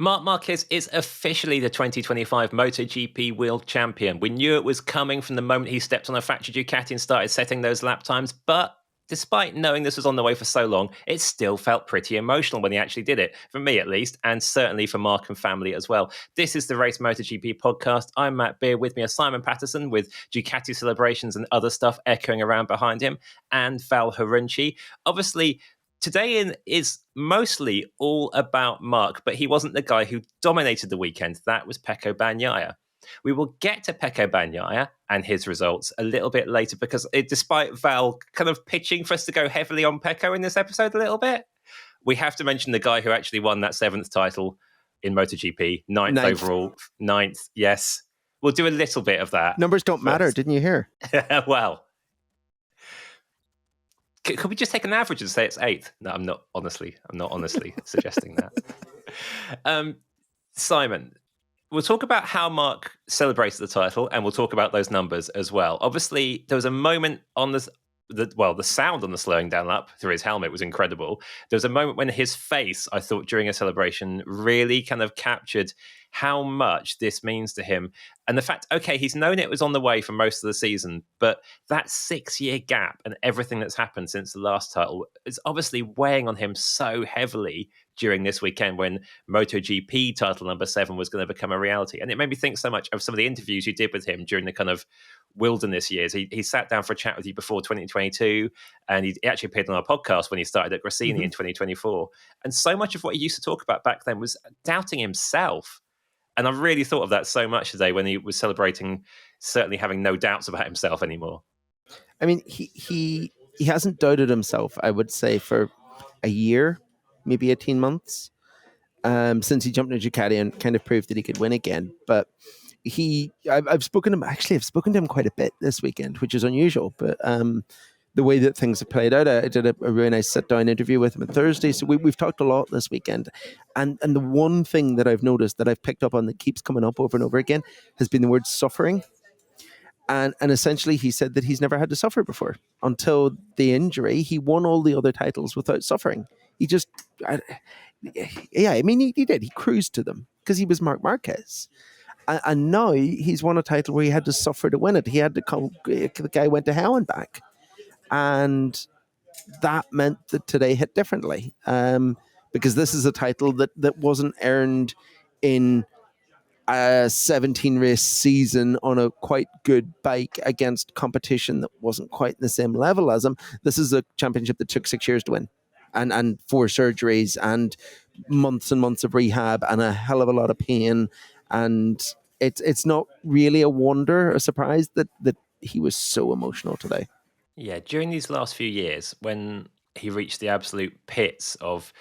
Marc Marquez is officially the 2025 MotoGP World Champion. We knew it was coming from the moment he stepped on a factory Ducati and started setting those lap times, but despite knowing this was on the way for so long, it still felt pretty emotional when he actually did it, for me at least, and certainly for Mark and family as well. This is the Race MotoGP podcast. I'm Matt Beer. With me are Simon Patterson with Ducati celebrations and other stuff echoing around behind him, and Val Khorounzhiy. Obviously, today is mostly all about Mark, but he wasn't the guy who dominated the weekend. That was Pecco Bagnaia. We will get to Pecco Bagnaia and his results a little bit later because despite Val kind of pitching for us to go heavily on Pecco in this episode a little bit, we have to mention the guy who actually won that 7th title in MotoGP, ninth overall. 9th, yes. We'll do a little bit of that. Numbers don't matter, didn't you hear? Well, could we just take an average and say it's 8th? No, I'm not honestly suggesting that. Simon, we'll talk about how Mark celebrated the title, and we'll talk about those numbers as well. Obviously, there was a moment on the sound on the slowing down lap through his helmet was incredible. There was a moment when his face, I thought, during a celebration really kind of captured how much this means to him. And the fact, okay, he's known it was on the way for most of the season, but that 6-year gap and everything that's happened since the last title is obviously weighing on him so heavily during this weekend when MotoGP title number 7 was going to become a reality. And it made me think so much of some of the interviews you did with him during the kind of wilderness years. He sat down for a chat with you before 2022, and he actually appeared on our podcast when he started at Gresini in 2024. And so much of what he used to talk about back then was doubting himself. And I really thought of that so much today when he was celebrating, certainly having no doubts about himself anymore. I mean, he hasn't doubted himself, I would say, for a year, maybe 18 months, since he jumped into Ducati and kind of proved that he could win again. But I've spoken to him quite a bit this weekend, which is unusual. But the way that things have played out, I did a really nice sit-down interview with him on Thursday. So we've talked a lot this weekend. And the one thing that I've noticed that I've picked up on that keeps coming up over and over again has been the word suffering. And essentially he said that he's never had to suffer before. Until the injury, he won all the other titles without suffering. He just, he did. He cruised to them because he was Marc Marquez. And now he's won a title where he had to suffer to win it. He had to come, the guy went to hell and back. And that meant that today hit differently, because this is a title that wasn't earned in a 17-race season on a quite good bike against competition that wasn't quite in the same level as him. This is a championship that took 6 years to win, and 4 surgeries and months and months of rehab and a hell of a lot of pain. And it's not really a wonder, a surprise that he was so emotional today. Yeah, during these last few years, when he reached the absolute pits of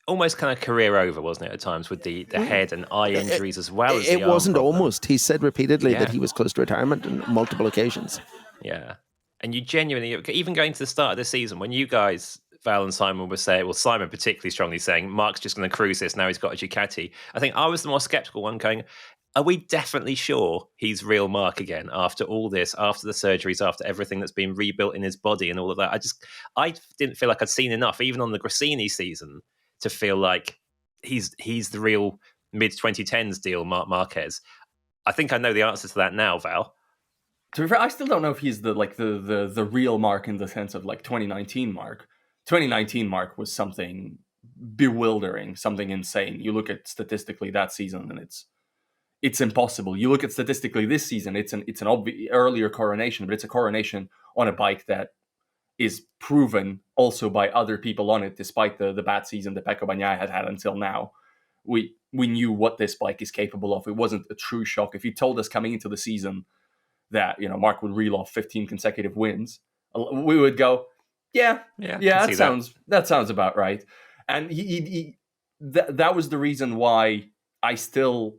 almost kind of career over, wasn't it, at times, with the head and eye injuries as well as the It wasn't arm problem. Almost. He said repeatedly that he was close to retirement on multiple occasions. Yeah. And you genuinely, even going to the start of the season, when you guys, Val and Simon, were saying, well, Simon particularly strongly saying, Mark's just going to cruise this, now he's got a Ducati. I think I was the more skeptical one going, are we definitely sure he's real Mark again after all this, after the surgeries, after everything that's been rebuilt in his body and all of that? I didn't feel like I'd seen enough, even on the Gresini season, to feel like he's the real mid-2010s deal Marc Marquez. I think I know the answer to that now, Val. To be fair, I still don't know if he's the real Mark in the sense of like 2019 Mark. 2019 Mark was something bewildering, something insane. You look at statistically that season and it's impossible. You look at statistically this season, it's an earlier coronation, but it's a coronation on a bike that is proven also by other people on it, despite the bad season that Pecco Bagnaia had until now. We knew what this bike is capable of. It wasn't a true shock. If you told us coming into the season that Mark would reel off 15 consecutive wins, we would go, yeah, that sounds about right. And that was the reason why I still,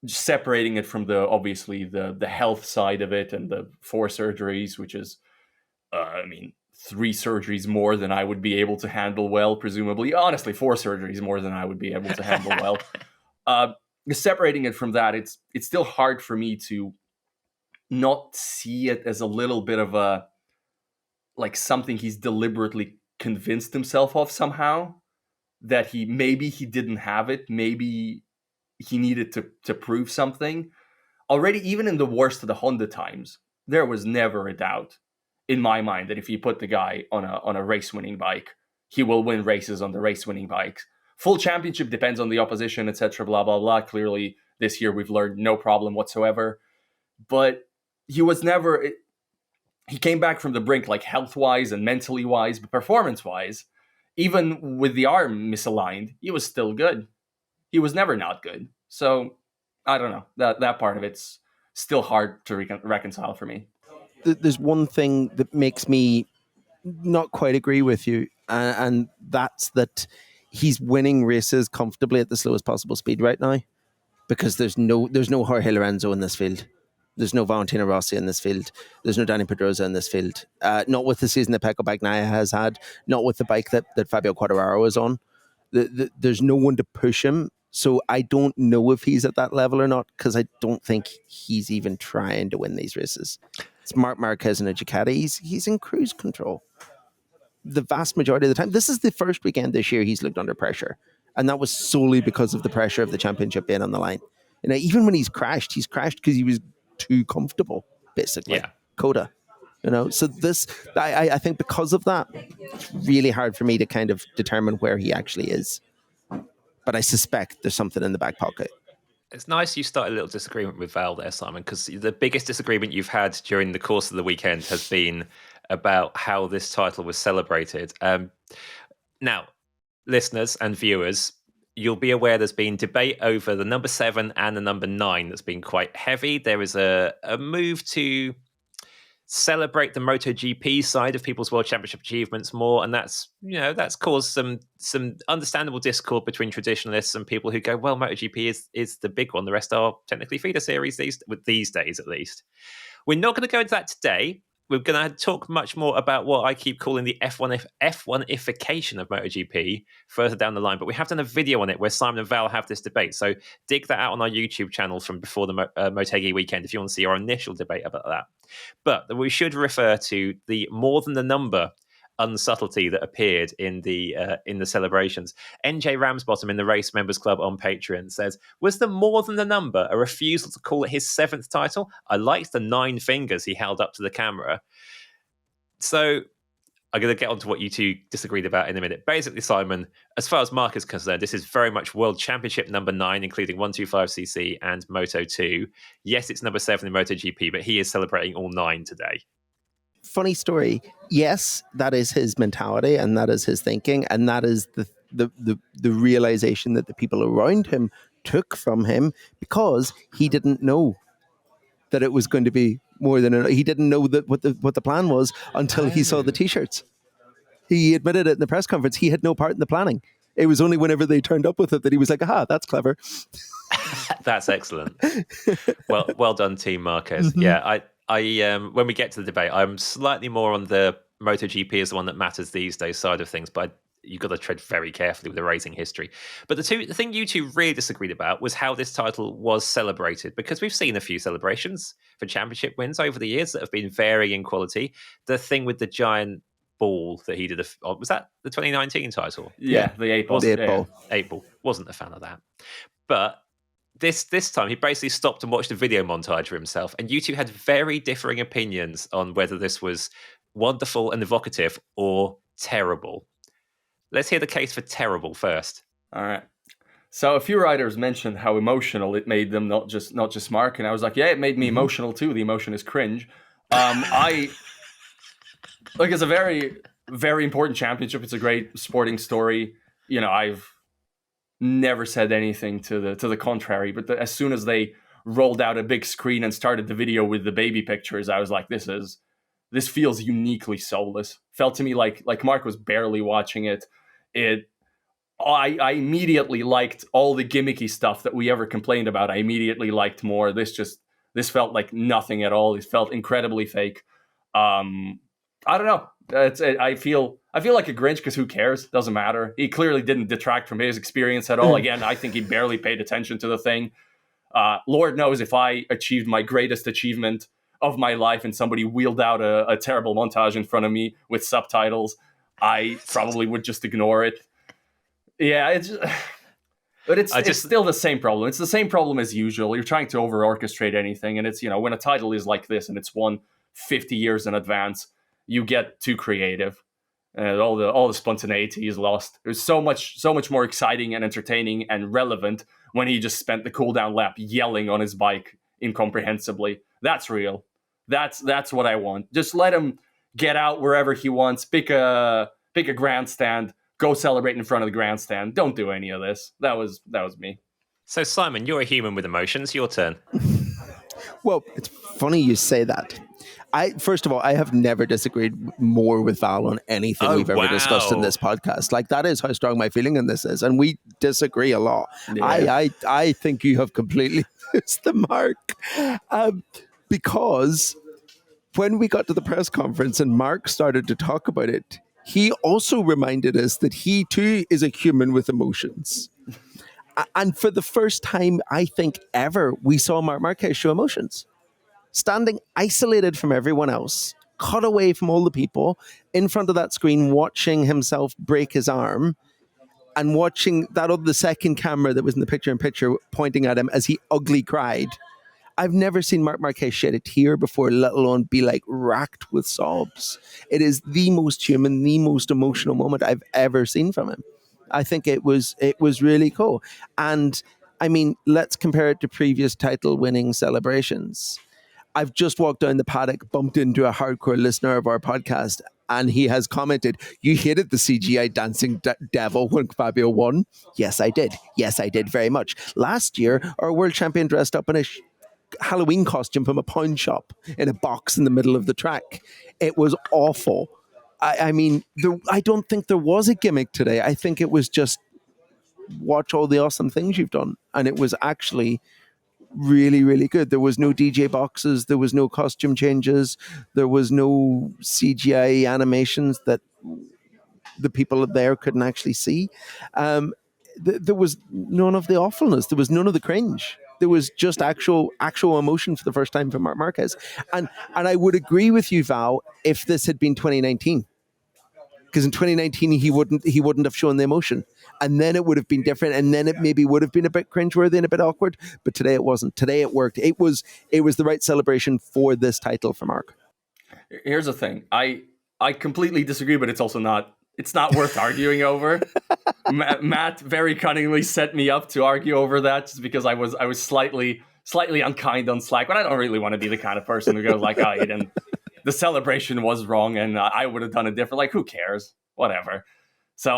separating it from the health side of it and the 4 surgeries, which is 3 surgeries more than I would be able to handle well, presumably. Honestly, 4 surgeries more than I would be able to handle well. Separating it from that, it's still hard for me to not see it as a little bit of something he's deliberately convinced himself of somehow. that he didn't have it. Maybe he needed to prove something. Already, even in the worst of the Honda times, there was never a doubt in my mind that if you put the guy on a race-winning bike, he will win races on the race-winning bikes. Full championship depends on the opposition, etc., blah, blah, blah. Clearly, this year we've learned no problem whatsoever. But he was never... He came back from the brink, like, health-wise and mentally-wise, but performance-wise, even with the arm misaligned, he was still good. He was never not good. So, I don't know. That part of it's still hard to reconcile for me. There's one thing that makes me not quite agree with you, and that's that he's winning races comfortably at the slowest possible speed right now, because there's no Jorge Lorenzo in this field. There's no Valentino Rossi in this field. There's no Dani Pedrosa in this field. Not with the season that Pecco Bagnaia has had. Not with the bike that Fabio Quartararo is on. There's no one to push him. So I don't know if he's at that level or not, because I don't think he's even trying to win these races. It's Marc Marquez and a Ducati. He's in cruise control the vast majority of the time. This is the first weekend this year he's looked under pressure, and that was solely because of the pressure of the championship being on the line. You know, even when he's crashed because he was too comfortable, basically. Yeah. Coda. You know, so this, I think because of that, it's really hard for me to kind of determine where he actually is. But I suspect there's something in the back pocket. It's nice you started a little disagreement with Val there, Simon, because the biggest disagreement you've had during the course of the weekend has been about how this title was celebrated. Now, listeners and viewers, you'll be aware there's been debate over the number 7 and the number 9 that's been quite heavy. There is a move to celebrate the MotoGP side of people's World Championship achievements more, and that's caused some understandable discord between traditionalists and people who go, well, MotoGP is the big one. The rest are technically feeder series these days, at least. We're not going to go into that today. We're going to talk much more about what I keep calling the F1ification of MotoGP further down the line. But we have done a video on it where Simon and Val have this debate. So dig that out on our YouTube channel from before the Motegi weekend if you want to see our initial debate about that. But we should refer to the more than the number unsubtlety that appeared in the celebrations. NJ Ramsbottom in the Race Members Club on Patreon says, was the more than the number a refusal to call it his 7th title? I liked the 9 fingers he held up to the camera. So I'm going to get onto what you two disagreed about in a minute. Basically, Simon, as far as Marc is concerned, this is very much World Championship number 9, including 125cc and Moto 2. Yes, it's number 7 in MotoGP, but he is celebrating all 9 today. Funny story. Yes, that is his mentality and that is his thinking, and that is the realization that the people around him took from him, because he didn't know that it was going to be more than he didn't know that what the plan was until he saw the t-shirts. He admitted it in the press conference. He had no part in the planning. It was only whenever they turned up with it that he was like, aha, that's clever. That's excellent. Well done, Team Marquez. Mm-hmm. Yeah, I when we get to the debate, I'm slightly more on the MotoGP is the one that matters these days side of things, but you've got to tread very carefully with the racing history. But the thing you two really disagreed about was how this title was celebrated, because we've seen a few celebrations for championship wins over the years that have been varying in quality. The thing with the giant ball that he did, was that the 2019 title? Yeah, the 8 ball. The 8 ball. 8 ball. Wasn't a fan of that. But this time, he basically stopped and watched a video montage for himself, and you two had very differing opinions on whether this was wonderful and evocative or terrible. Let's hear the case for terrible first. All right. So a few writers mentioned how emotional it made them, not just Marc, and I was like, yeah, it made me emotional too. The emotion is cringe. It's a very, very important championship. It's a great sporting story. You know, I've never said anything to the contrary, but as soon as they rolled out a big screen and started the video with the baby pictures, I was like, this feels uniquely soulless. Felt to me like Marc was barely watching it. I immediately liked all the gimmicky stuff that we ever complained about. I immediately liked more. This felt like nothing at all. It felt incredibly fake. I don't know. I feel like a Grinch because who cares? Doesn't matter. He clearly didn't detract from his experience at all. Again, I think he barely paid attention to the thing. Lord knows if I achieved my greatest achievement of my life and somebody wheeled out a terrible montage in front of me with subtitles, I probably would just ignore it. Yeah, but it's still the same problem. It's the same problem as usual. You're trying to over-orchestrate anything, and it's, when a title is like this and it's won 50 years in advance, you get too creative, and all the spontaneity is lost. There's so much more exciting and entertaining and relevant when he just spent the cooldown lap yelling on his bike incomprehensibly. That's real. That's what I want. Just let him get out wherever he wants. Pick a grandstand. Go celebrate in front of the grandstand. Don't do any of this. That was me. So, Simon, you're a human with emotions. Your turn. Well, it's funny you say that. First of all, I have never disagreed more with Val on anything we've ever discussed in this podcast. Like, that is how strong my feeling in this is, and we disagree a lot. Yeah. I think you have completely missed the mark, because when we got to the press conference and Marc started to talk about it, he also reminded us that he too is a human with emotions. And for the first time, I think ever, we saw Marc Marquez show emotions. Standing isolated from everyone else, cut away from all the people, in front of that screen, watching himself break his arm, and watching that other second camera that was in the picture-in-picture pointing at him as he ugly cried. I've never seen Marc Marquez shed a tear before, let alone be like racked with sobs. It is the most human, the most emotional moment I've ever seen from him. I think it was really cool. And I mean, let's compare it to previous title winning celebrations. I've just walked down the paddock, bumped into a hardcore listener of our podcast, and he has commented, "You hated the CGI dancing devil when Fabio won." Yes, I did. Yes, I did very much. Last year, our world champion dressed up in a Halloween costume from a pawn shop in a box in the middle of the track. It was awful. I mean, I don't think there was a gimmick today. I think it was just watch all the awesome things you've done. And it was actually really, really good. There was no DJ boxes. There was no costume changes. There was no CGI animations that the people there couldn't actually see. There was none of the awfulness. There was none of the cringe. There was just actual emotion for the first time from Marc Marquez. And I would agree with you, Val, if this had been 2019. Because in 2019 he wouldn't have shown the emotion. And then it would have been different, and then it maybe would have been a bit cringeworthy and a bit awkward. But today it wasn't. Today it worked. It was the right celebration for this title for Marc. Here's the thing. I completely disagree, but it's also not worth arguing over. Matt very cunningly set me up to argue over that just because I was slightly unkind on Slack, but I don't really want to be the kind of person who goes like, "Oh, the celebration was wrong, and I would have done it different." Like, who cares? Whatever. So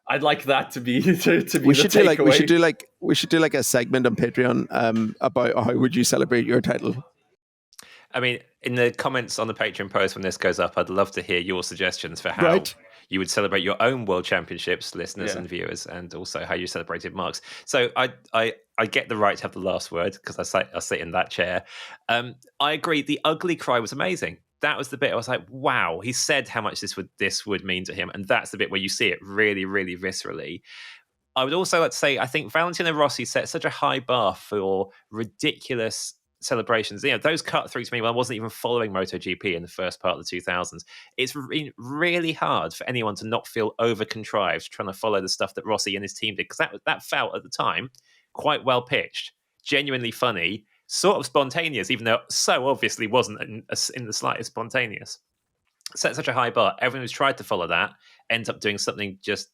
I'd like that to be we should do like a segment on Patreon about how would you celebrate your title. I mean, in the comments on the Patreon post when this goes up, I'd love to hear your suggestions for how you would celebrate your own World Championships, listeners and viewers, and also how you celebrated Marc's. So I get the right to have the last word because I sit in that chair. I agree. The ugly cry was amazing. That was the bit I was like, wow, he said how much this would mean to him. And that's the bit where you see it really, really viscerally. I would also like to say, I think Valentino Rossi set such a high bar for ridiculous celebrations. Those cut through to me when I wasn't even following MotoGP in the first part of the 2000s. It's really hard for anyone to not feel over-contrived trying to follow the stuff that Rossi and his team did, because that felt at the time quite well pitched, genuinely funny, sort of spontaneous, even though it so obviously wasn't in the slightest spontaneous. Set such a high bar. Everyone who's tried to follow that ends up doing something just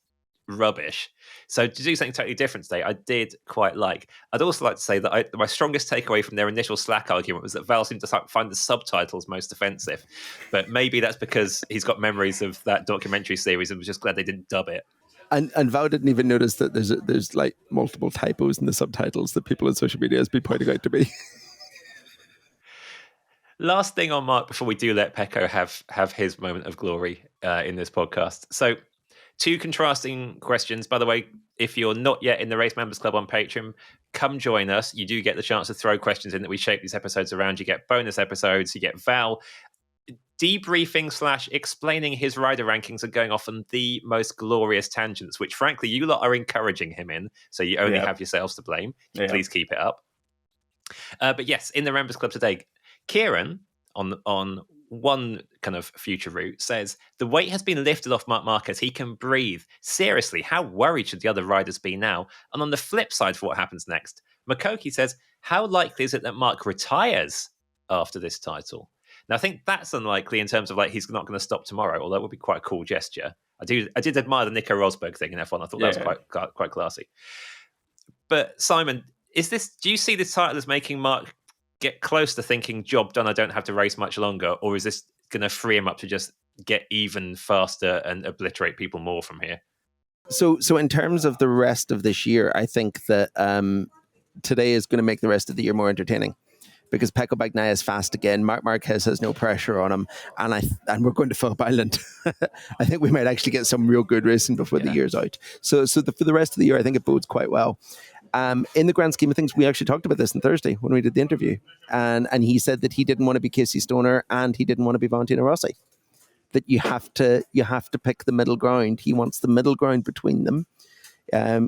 rubbish. So to do something totally different today, I did quite like. I'd also like to say that my strongest takeaway from their initial Slack argument was that Val seemed to find the subtitles most offensive. But maybe that's because he's got memories of that documentary series and was just glad they didn't dub it. And Val didn't even notice that there's like multiple typos in the subtitles that people on social media has been pointing out to me. Last thing on Marc before we do let Pecco have his moment of glory in this podcast. So 2 contrasting questions. By the way, if you're not yet in the Race Members Club on Patreon, come join us. You do get the chance to throw questions in that we shape these episodes around. You get bonus episodes. You get Val debriefing / explaining his rider rankings and going off on the most glorious tangents, which frankly you lot are encouraging him in. So you only have yourselves to blame. Please keep it up. But yes, in the Members Club today, Kieran on one kind of future route says, the weight has been lifted off Marc Marquez. He can breathe. Seriously, how worried should the other riders be now? And on the flip side for what happens next, Motegi says, how likely is it that Marc retires after this title? Now, I think that's unlikely in terms of like he's not going to stop tomorrow, although it would be quite a cool gesture. I did admire the Nico Rosberg thing in F1. I thought that was quite classy. But Simon, do you see this title as making Marc get close to thinking job done, I don't have to race much longer, or is this going to free him up to just get even faster and obliterate people more from here? So in terms of the rest of this year, I think that today is going to make the rest of the year more entertaining, because Pecco Bagnaia is fast again. Marc Marquez has no pressure on him, and we're going to Phillip Island. I think we might actually get some real good racing before the year's out. So for the rest of the year, I think it bodes quite well. In the grand scheme of things, we actually talked about this on Thursday when we did the interview, and he said that he didn't want to be Casey Stoner and he didn't want to be Valentino Rossi. That you have to pick the middle ground. He wants the middle ground between them.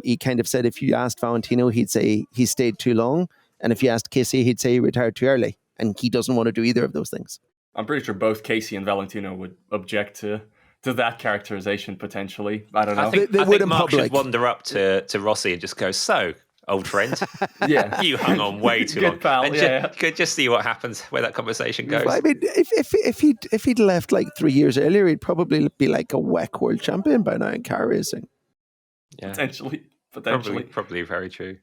He kind of said if you asked Valentino, he'd say he stayed too long, and if you asked Casey, he'd say he retired too early, and he doesn't want to do either of those things. I'm pretty sure both Casey and Valentino would object to that characterization potentially. I don't know. I think Marc should wander up to Rossi and just go, so, old friend, you hung on way too long. Pal, and could just see what happens, where that conversation goes. I mean, if he'd left like 3 years earlier, he'd probably be like a WEC world champion by now in car racing. Yeah. Potentially. Probably very true.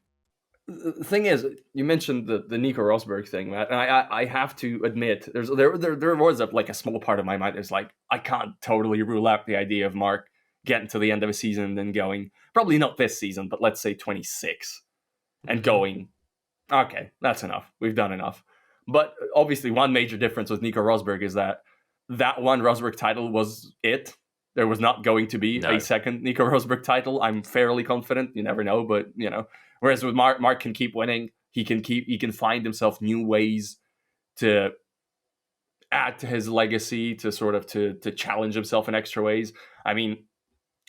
The thing is, you mentioned the Nico Rosberg thing, Matt, and I have to admit, there was a small part of my mind that's like, I can't totally rule out the idea of Marc getting to the end of a season and then going, probably not this season, but let's say 26, and going, okay, that's enough. We've done enough. But obviously, one major difference with Nico Rosberg is that one Rosberg title was it. There was not going to be a second Nico Rosberg title. I'm fairly confident. You never know, but Whereas with Marc can keep winning. He can find himself new ways to add to his legacy, to sort of to challenge himself in extra ways. I mean,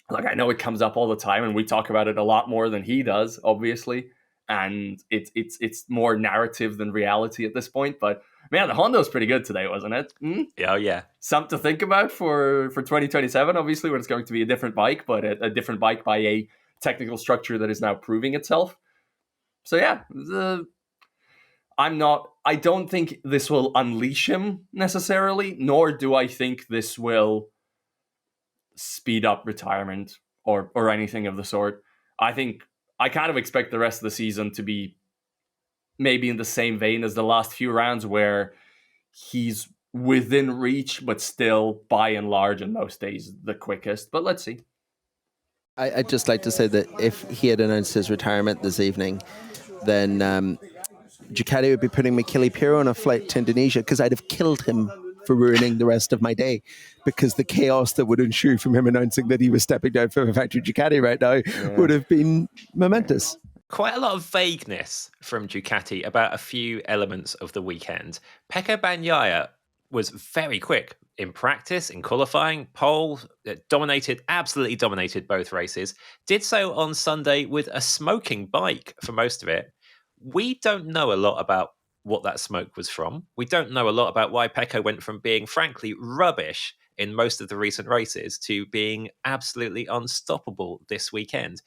I know it comes up all the time, and we talk about it a lot more than he does, obviously. And it's more narrative than reality at this point. But man, the Honda was pretty good today, wasn't it? Oh yeah, something to think about for 2027. Obviously, when it's going to be a different bike, but a different bike by a technical structure that is now proving itself. So yeah, I don't think this will unleash him necessarily, nor do I think this will speed up retirement or anything of the sort. I think I kind of expect the rest of the season to be maybe in the same vein as the last few rounds, where he's within reach, but still by and large and most days the quickest. But let's see. I'd just like to say that if he had announced his retirement this evening, then Ducati would be putting Michele Pirro on a flight to Indonesia, because I'd have killed him for ruining the rest of my day, because the chaos that would ensue from him announcing that he was stepping down from a factory Ducati right now would have been momentous. Quite a lot of vagueness from Ducati about a few elements of the weekend. Pecco Bagnaia was very quick in practice, in qualifying, pole, absolutely dominated both races. Did so on Sunday with a smoking bike for most of it. We don't know a lot about what that smoke was from. We don't know a lot about why Pecco went from being, frankly, rubbish in most of the recent races to being absolutely unstoppable this weekend.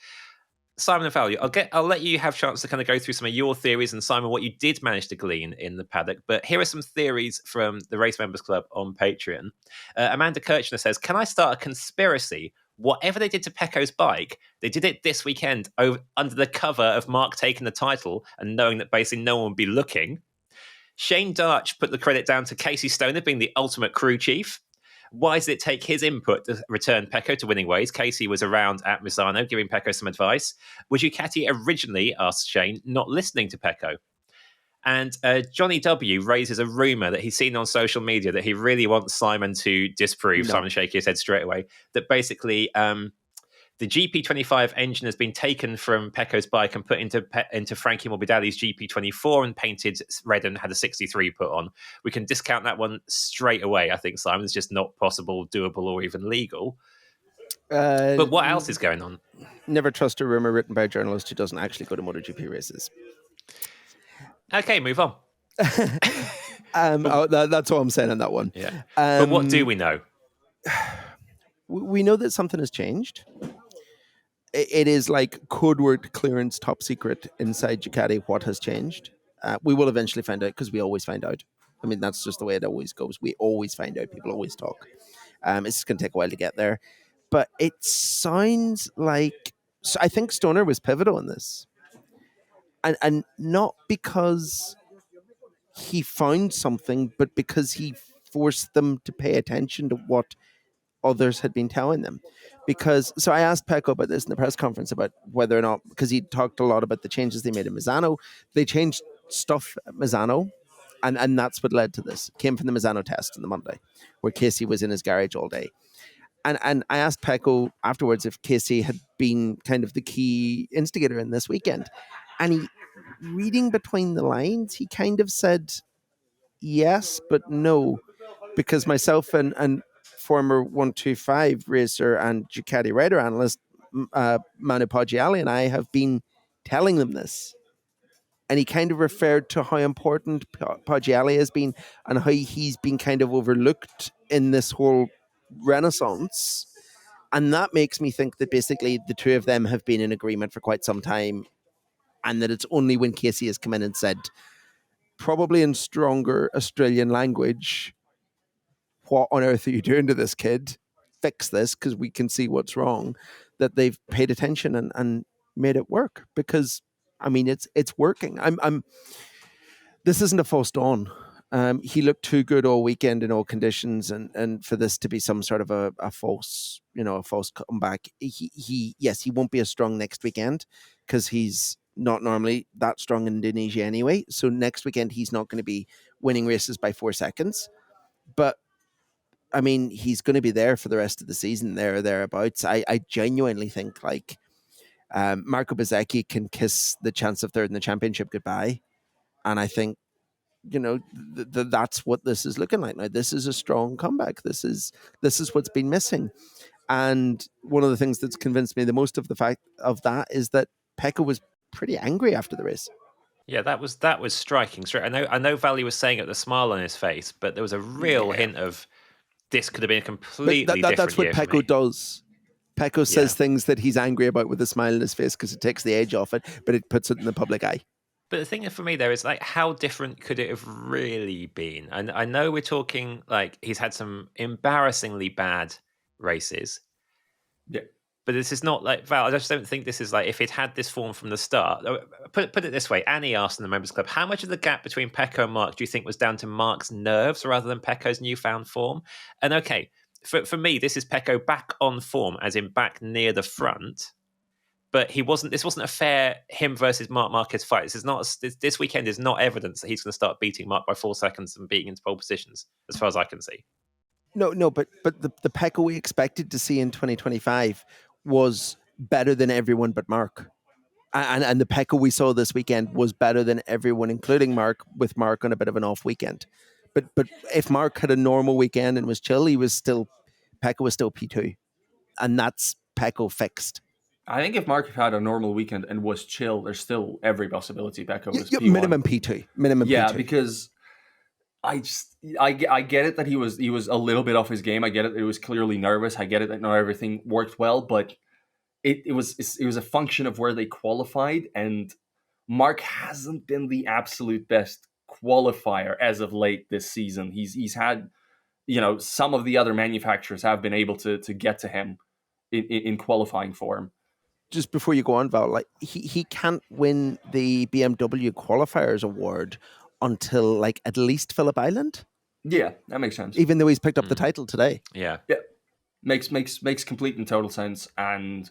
Simon and Val, I'll let you have a chance to kind of go through some of your theories, and Simon, what you did manage to glean in the paddock. But here are some theories from the Race Members Club on Patreon. Amanda Kirchner says, can I start a conspiracy? Whatever they did to Pecco's bike, they did it this weekend under the cover of Marc taking the title and knowing that basically no one would be looking. Shane Darch put the credit down to Casey Stoner being the ultimate crew chief. Why does it take his input to return Pecco to winning ways? Casey was around at Misano giving Pecco some advice. Was Ducati originally, asked Shane, not listening to Pecco? And Johnny W raises a rumour that he's seen on social media that he really wants Simon to disprove. No. Simon shaking his head straight away. That basically the GP25 engine has been taken from Pecco's bike and put into Frankie Morbidelli's GP24 and painted red and had a 63 put on. We can discount that one straight away, I think, Simon. It's just not possible, doable, or even legal. But what else is going on? Never trust a rumour written by a journalist who doesn't actually go to MotoGP races. Okay, move on. That's all I'm saying on that one. Yeah. But what do we know? We know that something has changed. It is like code word clearance, top secret inside Ducati. What has changed? We will eventually find out because we always find out. I mean, that's just the way it always goes. We always find out. People always talk. It's just going to take a while to get there. But it sounds like... So I think Stoner was pivotal in this. And not because he found something, but because he forced them to pay attention to what others had been telling them. Because, so I asked Pecco about this in the press conference about whether or not, because he talked a lot about the changes they made in Misano. They changed stuff at Misano, and that's what led to this. It came from the Misano test on the Monday, where Casey was in his garage all day. And I asked Pecco afterwards if Casey had been kind of the key instigator in this weekend. And he, reading between the lines, he kind of said yes, but no, because myself and former 125 racer and Ducati rider analyst Manu Poggiali and I have been telling them this. And he kind of referred to how important Poggiali has been and how he's been kind of overlooked in this whole renaissance. And that makes me think that basically the two of them have been in agreement for quite some time, and that it's only when Casey has come in and said, probably in stronger Australian language, what on earth are you doing to this kid? Fix this because we can see what's wrong, that they've paid attention and made it work. Because I mean, it's working. This isn't a false dawn. He looked too good all weekend in all conditions, and for this to be some sort of a false, a false comeback. He won't be as strong next weekend because he's not normally that strong in Indonesia anyway. So next weekend he's not going to be winning races by 4 seconds. But I mean, he's going to be there for the rest of the season, there or thereabouts. I genuinely think like Marco Bezzecchi can kiss the chance of third in the championship goodbye, and I think that's what this is looking like now. This is a strong comeback. This is what's been missing. And one of the things that's convinced me the most of the fact of that is that Pecco was pretty angry after the race. Yeah, that was striking. I know Valley was saying it with a smile on his face, but there was a real hint of this could have been a completely different That's what year Pecco does. Pecco says things that he's angry about with a smile on his face because it takes the edge off it, but it puts it in the public eye. But the thing for me there is like, how different could it have really been? And I know we're talking like he's had some embarrassingly bad races. Yeah. But this is not like Val. I just don't think this is like if he'd had this form from the start. Put it this way: Annie asked in the members club, how much of the gap between Pecco and Marc do you think was down to Marc's nerves rather than Pecco's newfound form? And okay, for me, this is Pecco back on form, as in back near the front. But this wasn't a fair him versus Marc Marquez fight. This weekend is not evidence that he's going to start beating Marc by 4 seconds and beating into pole positions, as far as I can see. No, but the Pecco we expected to see in 2025 was better than everyone but Marc. And the Pecco we saw this weekend was better than everyone, including Marc, with Marc on a bit of an off weekend. But if Marc had a normal weekend and was chill, Pecco was still P2. And that's Pecco fixed. I think if Marc had a normal weekend and was chill, there's still every possibility Pecco was P1. Minimum P2. Yeah, P2. Because I get it that he was a little bit off his game. I get it. It was clearly nervous. I get it that not everything worked well, but it was a function of where they qualified, and Marc hasn't been the absolute best qualifier as of late this season. He's had, some of the other manufacturers have been able to get to him in qualifying form. Just before you go on, Val, like he can't win the BMW qualifiers award until like at least Phillip Island. Yeah, that makes sense. Even though he's picked up the title today. Yeah. Makes complete and total sense. And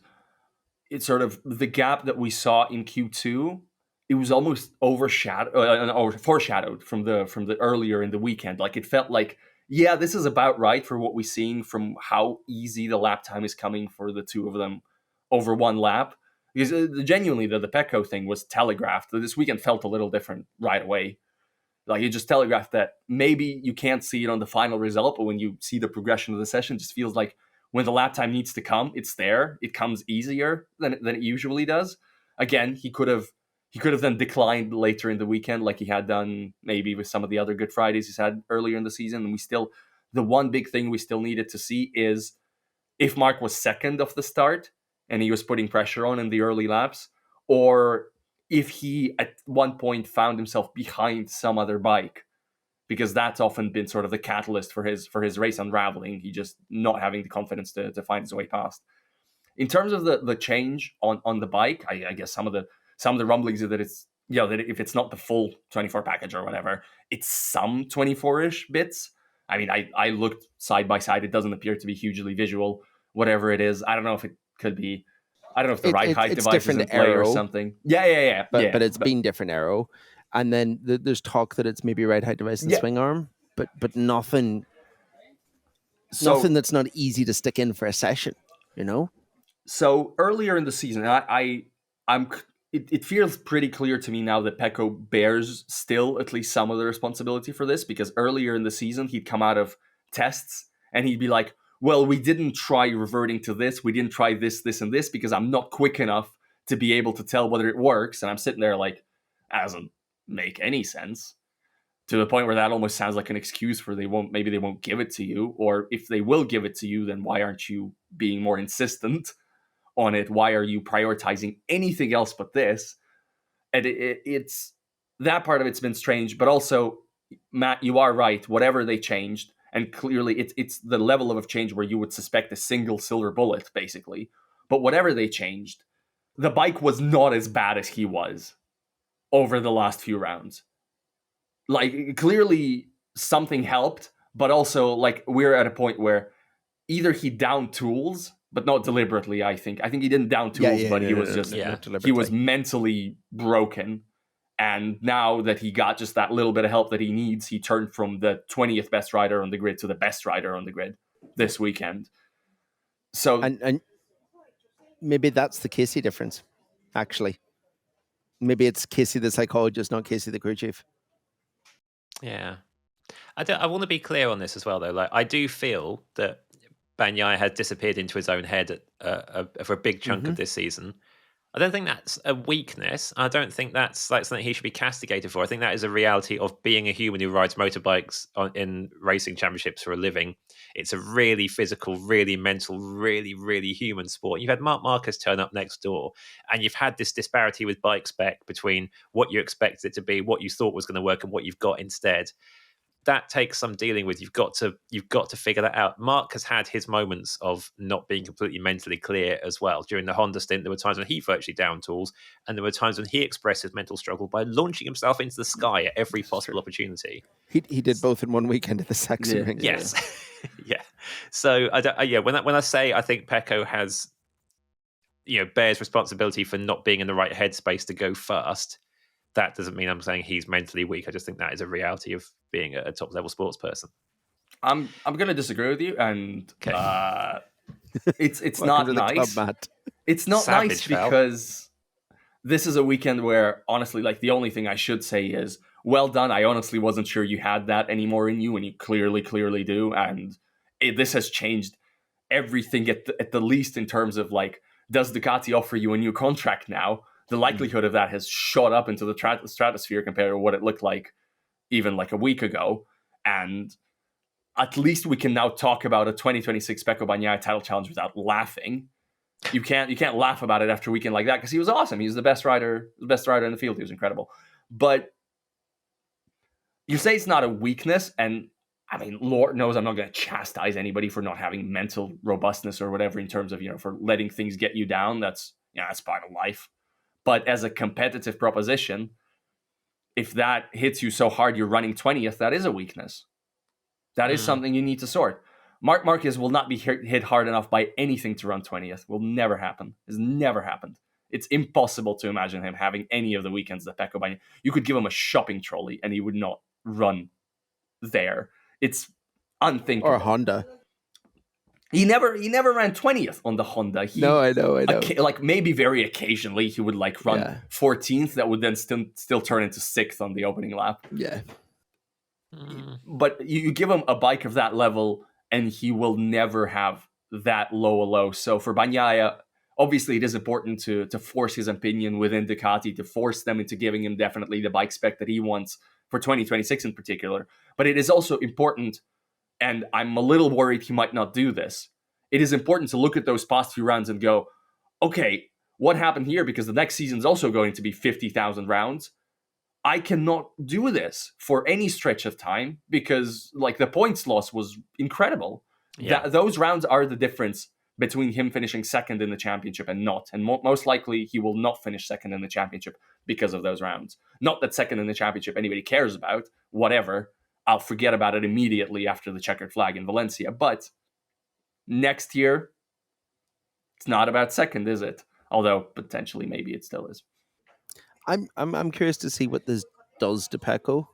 it's sort of the gap that we saw in Q2. It was almost foreshadowed from the earlier in the weekend. Like it felt like, yeah, this is about right for what we're seeing from how easy the lap time is coming for the two of them over one lap. Because genuinely, the Pecco thing was telegraphed. This weekend felt a little different right away. Like you just telegraphed that maybe you can't see it on the final result, but when you see the progression of the session, it just feels like when the lap time needs to come, it's there. It comes easier than it usually does. Again, he could have He could have then declined later in the weekend, like he had done maybe with some of the other Good Fridays he's had earlier in the season. And the one big thing we still needed to see is if Marc was second of the start and he was putting pressure on in the early laps, or if he at one point found himself behind some other bike, because that's often been sort of the catalyst for his race unraveling. He just not having the confidence to find his way past. In terms of the change on the bike, I guess some of the rumblings are that it's, that if it's not the full 24 package or whatever, it's some 24-ish bits. I mean, I looked side by side. It doesn't appear to be hugely visual. Whatever it is, I don't know if it could be. I don't know if the ride height device is in play or something. Yeah. But it's been different aero, and then there's talk that it's maybe ride height device and swing arm, but nothing that's not easy to stick in for a session. So earlier in the season, it feels pretty clear to me now that Pecco bears still at least some of the responsibility for this, because earlier in the season, he'd come out of tests and he'd be like, well, we didn't try reverting to this. We didn't try this, this, and this because I'm not quick enough to be able to tell whether it works. And I'm sitting there like, that doesn't make any sense, to the point where that almost sounds like an excuse for maybe they won't give it to you. Or if they will give it to you, then why aren't you being more insistent on it? Why are you prioritizing anything else but this? And it's that part of it's been strange, but also, Matt, you are right. Whatever they changed, and clearly it's the level of change where you would suspect a single silver bullet, basically. But whatever they changed, the bike was not as bad as he was over the last few rounds. Like, clearly something helped, but also, like, we're at a point where either he downed tools, but not deliberately, I think. I think he didn't down tools, but he was just, he was mentally broken. And now that he got just that little bit of help that he needs, he turned from the 20th best rider on the grid to the best rider on the grid this weekend. So, and maybe that's the Casey difference, actually. Maybe it's Casey the psychologist, not Casey the crew chief. Yeah. I want to be clear on this as well, though. Like, I do feel that Bagnaia has disappeared into his own head for a big chunk of this season. I don't think that's a weakness. I don't think that's like something he should be castigated for. I think that is a reality of being a human who rides motorbikes in racing championships for a living. It's a really physical, really mental, really, really human sport. You've had Marc Marquez turn up next door, and you've had this disparity with bike spec between what you expected it to be, what you thought was going to work, and what you've got instead. That takes some dealing with. You've got to figure that out. Marc has had his moments of not being completely mentally clear as well. During the Honda stint, there were times when he virtually downed tools, and there were times when he expressed his mental struggle by launching himself into the sky at every possible opportunity. He did both in one weekend at the Saxon ring. Yes, yeah. So when I say I think Pecco has, bears responsibility for not being in the right headspace to go fast. That doesn't mean I'm saying he's mentally weak. I just think that is a reality of being a top level sports person. I'm going to disagree with you, and it's not nice. Club, it's not Savage, nice because this is a weekend where, honestly, like, the only thing I should say is, well done. I honestly wasn't sure you had that anymore in you, and you clearly do. And this has changed everything at the least in terms of, like, does Ducati offer you a new contract now? The likelihood of that has shot up into the stratosphere compared to what it looked like even like a week ago. And at least we can now talk about a 2026 Pecco Bagnaia title challenge without laughing. You can't laugh about it after a weekend like that, because he was awesome. He was the best rider in the field. He was incredible. But you say it's not a weakness, and I mean, Lord knows I'm not going to chastise anybody for not having mental robustness or whatever in terms of, for letting things get you down. That's part of life. But as a competitive proposition, if that hits you so hard you're running 20th, that is a weakness. That is something you need to sort. Marc Marquez will not be hit hard enough by anything to run 20th. Will never happen. It's never happened. It's impossible to imagine him having any of the weekends that Pecco Bagnaia. You could give him a shopping trolley and he would not run there. It's unthinkable. Or a Honda. He never ran 20th on the Honda. No, I know. Like, maybe very occasionally he would like run 14th. That would then still turn into 6th on the opening lap. Yeah. But you give him a bike of that level and he will never have that low a low. So for Bagnaia, Obviously, it is important to force his opinion within Ducati, to force them into giving him definitely the bike spec that he wants for 2026 in particular. But it is also important, and I'm a little worried he might not do this. It is important to look at those past few rounds and go, okay, what happened here? Because the next season is also going to be 50,000 rounds. I cannot do this for any stretch of time because like the points loss was incredible. Yeah. Those rounds are the difference between him finishing second in the championship and not. And most likely he will not finish second in the championship because of those rounds. Not that second in the championship anybody cares about, whatever. I'll forget about it immediately after the checkered flag in Valencia. But next year, it's not about second, is it? Although potentially maybe it still is. I'm curious to see what this does to Pecco.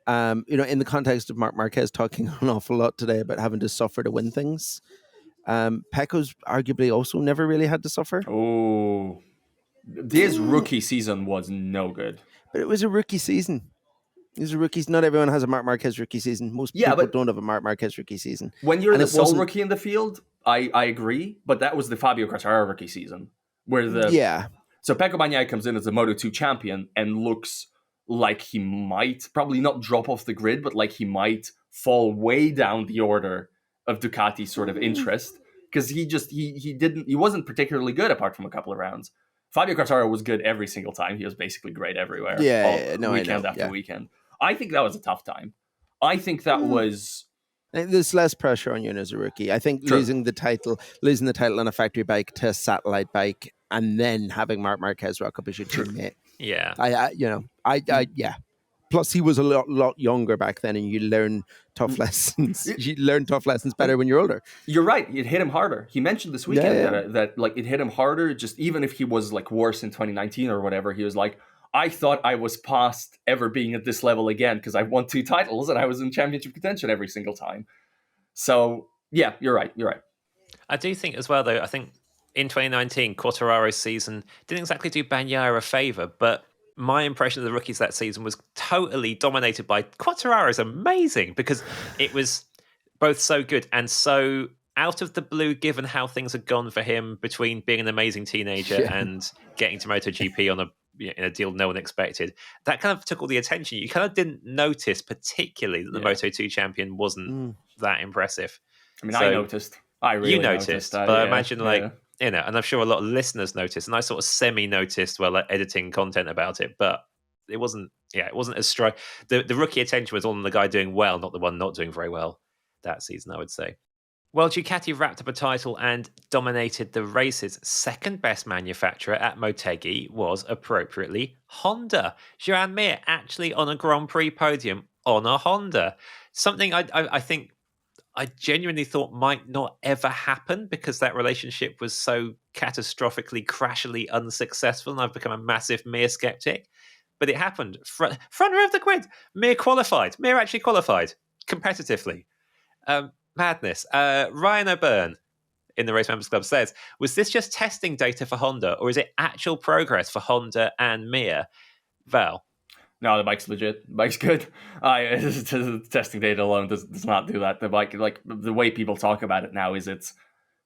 In the context of Marc Marquez talking an awful lot today about having to suffer to win things, Pecco's arguably also never really had to suffer. Oh, this rookie season was no good. But it was a rookie season. These are rookies. Not everyone has a Marc Marquez rookie season. Most people don't have a Marc Marquez rookie season. When you're the sole rookie in the field, I agree. But that was the Fabio Quartararo rookie season. So Pecco Bagnaia comes in as a Moto2 champion and looks like he might probably not drop off the grid, but like he might fall way down the order of Ducati's sort of interest because he wasn't particularly good apart from a couple of rounds. Fabio Quartararo was good every single time. He was basically great everywhere. Weekend after weekend. I think that was a tough time. I think that was. There's less pressure on you as a rookie. I think losing the title on a factory bike to a satellite bike, and then having Marc Marquez rock up as your teammate. Yeah, I. Plus, he was a lot younger back then, and you learn tough lessons. You learn tough lessons better when you're older. You're right. It hit him harder. He mentioned this weekend that like it hit him harder. Just even if he was like worse in 2019 or whatever, he was like, I thought I was past ever being at this level again because I won 2 titles and I was in championship contention every single time. So yeah, you're right. I do think as well, though. I think in 2019, Quartararo's season didn't exactly do Bagnaia a favor, but my impression of the rookies that season was totally dominated by Quartararo's amazing because it was both so good and so out of the blue, given how things had gone for him between being an amazing teenager and getting to MotoGP on in a deal no one expected. That kind of took all the attention. You kind of didn't notice particularly that the Moto2 champion wasn't that impressive. I mean, I noticed. I really noticed. But I imagine and I'm sure a lot of listeners noticed, and I sort of semi-noticed while editing content about it, but it wasn't as strong. The rookie attention was on the guy doing well, not the one not doing very well that season, I would say. Well, Ducati wrapped up a title and dominated the races. Second best manufacturer at Motegi was appropriately Honda. Joan Mir actually on a Grand Prix podium on a Honda. Something I think I genuinely thought might not ever happen because that relationship was so catastrophically, crashily unsuccessful, and I've become a massive Mir skeptic. But it happened. Front row of the grid. Mir qualified. Mir actually qualified competitively. Madness. Ryan O'Byrne in the Race Members Club says, was this just testing data for Honda or is it actual progress for Honda and Mir? Val? No, the bike's legit. The bike's good. Testing data alone does not do that. The bike, like the way people talk about it now, is it's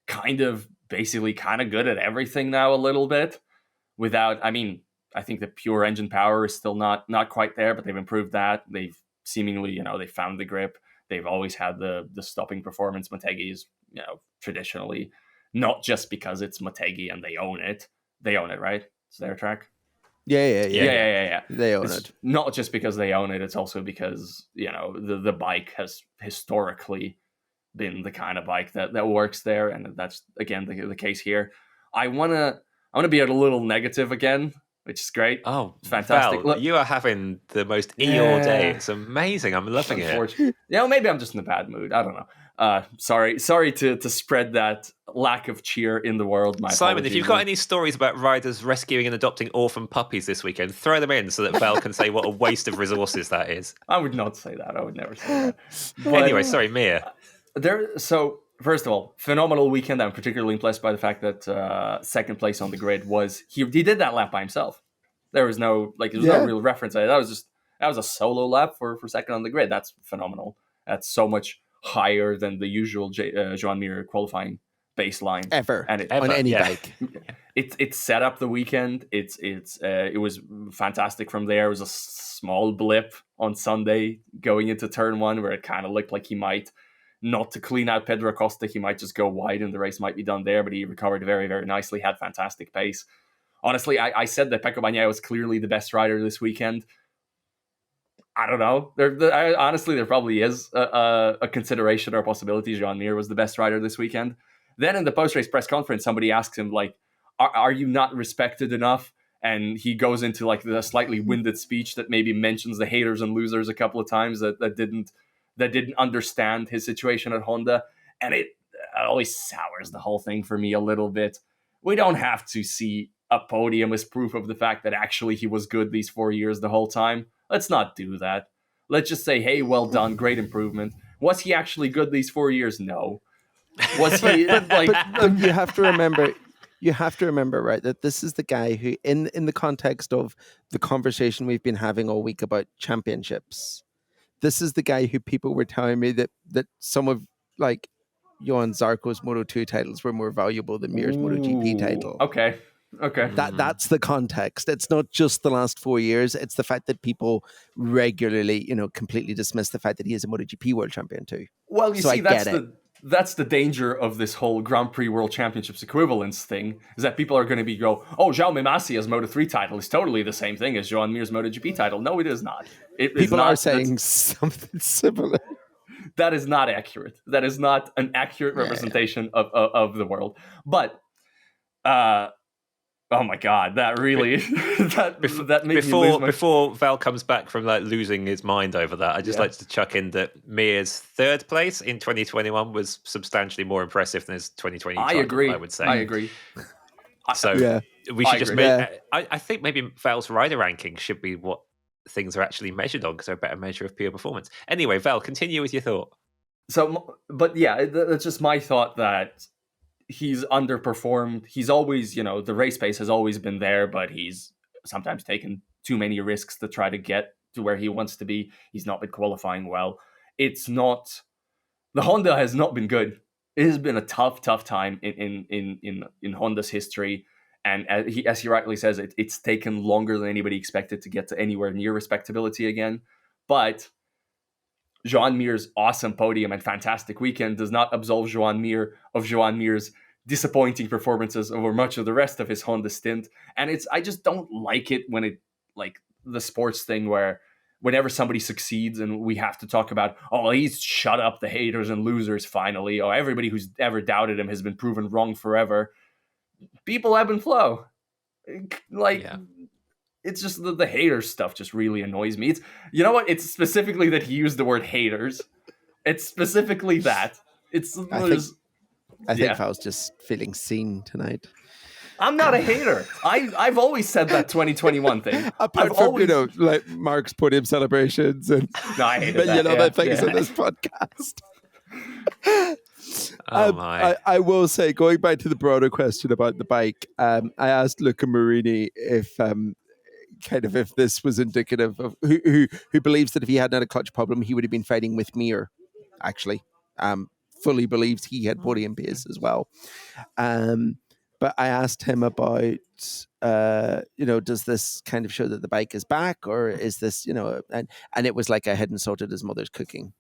kind of good at everything now a little bit. I think the pure engine power is still not quite there, but they've improved that. They've seemingly, they found the grip. They've always had the stopping performance. Motegi's, traditionally, not just because it's Motegi and they own it. They own it, right? It's their track. Yeah. They own it. Not just because they own it. It's also because, the bike has historically been the kind of bike that works there. And that's, again, the case here. I want to be a little negative again, which is great. Oh, it's fantastic. Val, you are having the most Eeyore day. It's amazing. I'm loving it. Maybe I'm just in a bad mood. I don't know. Sorry to spread that lack of cheer in the world. Simon, if you've got any stories about riders rescuing and adopting orphan puppies this weekend, throw them in so that Val can say what a waste of resources that is. I would not say that. I would never say that. But anyway, sorry, Mir. So first of all, phenomenal weekend. I'm particularly impressed by the fact that second place on the grid was he did that lap by himself. There was no real reference. That was a solo lap for second on the grid. That's phenomenal. That's so much higher than the usual Joan Mir qualifying baseline ever and on any yeah. bike. It set up the weekend. It was fantastic from there. It was a small blip on Sunday going into turn one where it kind of looked like he might, not to clean out Pedro Acosta, he might just go wide and the race might be done there, but he recovered very, very nicely, had fantastic pace. Honestly, I said that Pecco Bagnaia was clearly the best rider this weekend. I don't know. Honestly, there probably is a consideration or a possibility Joan Mir was the best rider this weekend. Then in the post-race press conference, somebody asks him, like, are you not respected enough? And he goes into like the slightly winded speech that maybe mentions the haters and losers a couple of times that didn't understand his situation at Honda. And it always sours the whole thing for me a little bit. We don't have to see a podium as proof of the fact that actually he was good these 4 years the whole time. Let's not do that. Let's just say, hey, well done, great improvement. Was he actually good these 4 years? No. Was he but you have to remember, right, that this is the guy who, in the context of the conversation we've been having all week about championships, this is the guy who people were telling me that some of like Johan Zarco's Moto2 titles were more valuable than Mir's MotoGP title. Okay. That's the context. It's not just the last 4 years. It's the fact that people regularly, completely dismiss the fact that he is a MotoGP world champion too. Well, you see, that's the danger of this whole Grand Prix World Championships equivalence thing, is that people are going to oh, Jaume Massia's Moto3 title is totally the same thing as Joan Mir's MotoGP title. No, it is not. People are saying something similar. That is not accurate. That is not an accurate representation of the world. But, oh my God, that really that made me lose before Val comes back from like losing his mind over that, I just like to chuck in that Mir's third place in 2021 was substantially more impressive than his 2020. I agree. I would say. I agree. So we should just make. I think maybe Val's rider ranking should be what things are actually measured on, because they're a better measure of pure performance. Anyway, Val, continue with your thought. So, but yeah, that's just my thought that he's underperformed. He's always, the race pace has always been there, but he's sometimes taken too many risks to try to get to where he wants to be. He's not been qualifying well. The Honda has not been good. It has been a tough time in Honda's history. And as he rightly says, it's taken longer than anybody expected to get to anywhere near respectability again. But Joan Mir's awesome podium and fantastic weekend does not absolve Joan Mir of Joan Mir's disappointing performances over much of the rest of his Honda stint. And I just don't like it when it, like the sports thing where whenever somebody succeeds and we have to talk about, oh, he's shut up the haters and losers finally, or everybody who's ever doubted him has been proven wrong forever. People ebb and flow. It's just the haters stuff just really annoys me. You know what? It's specifically that he used the word haters. It's specifically that. I think Val's just feeling seen tonight. I'm not a hater. I've always said that 2021 thing. Apart from, like Marc's podium celebrations and I hated that. things on this podcast. Oh my. I will say, going back to the broader question about the bike, I asked Luca Marini if this was indicative of who believes that if he hadn't had a clutch problem, he would have been fighting with Mir, actually. Fully believes he had podium pace as well. But I asked him about, does this kind of show that the bike is back, or is this, and it was like I had insulted his mother's cooking.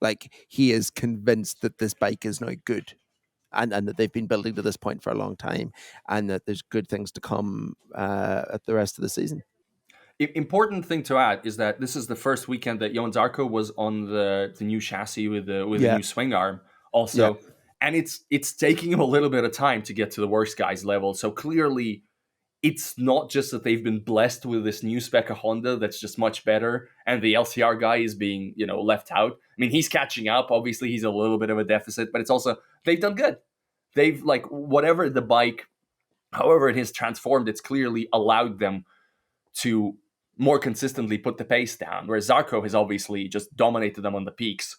Like, he is convinced that this bike is now good, and that they've been building to this point for a long time, and that there's good things to come at the rest of the season. Important thing to add is that this is the first weekend that Johan Zarco was on the new chassis with the new swing arm also. Yeah. And it's taking him a little bit of time to get to the worst guys level. So clearly it's not just that they've been blessed with this new spec of Honda that's just much better, and the LCR guy is being, left out. I mean, he's catching up. Obviously, he's a little bit of a deficit, but it's also, they've done good. They've, whatever the bike, however it has transformed, it's clearly allowed them to more consistently put the pace down, whereas Zarco has obviously just dominated them on the peaks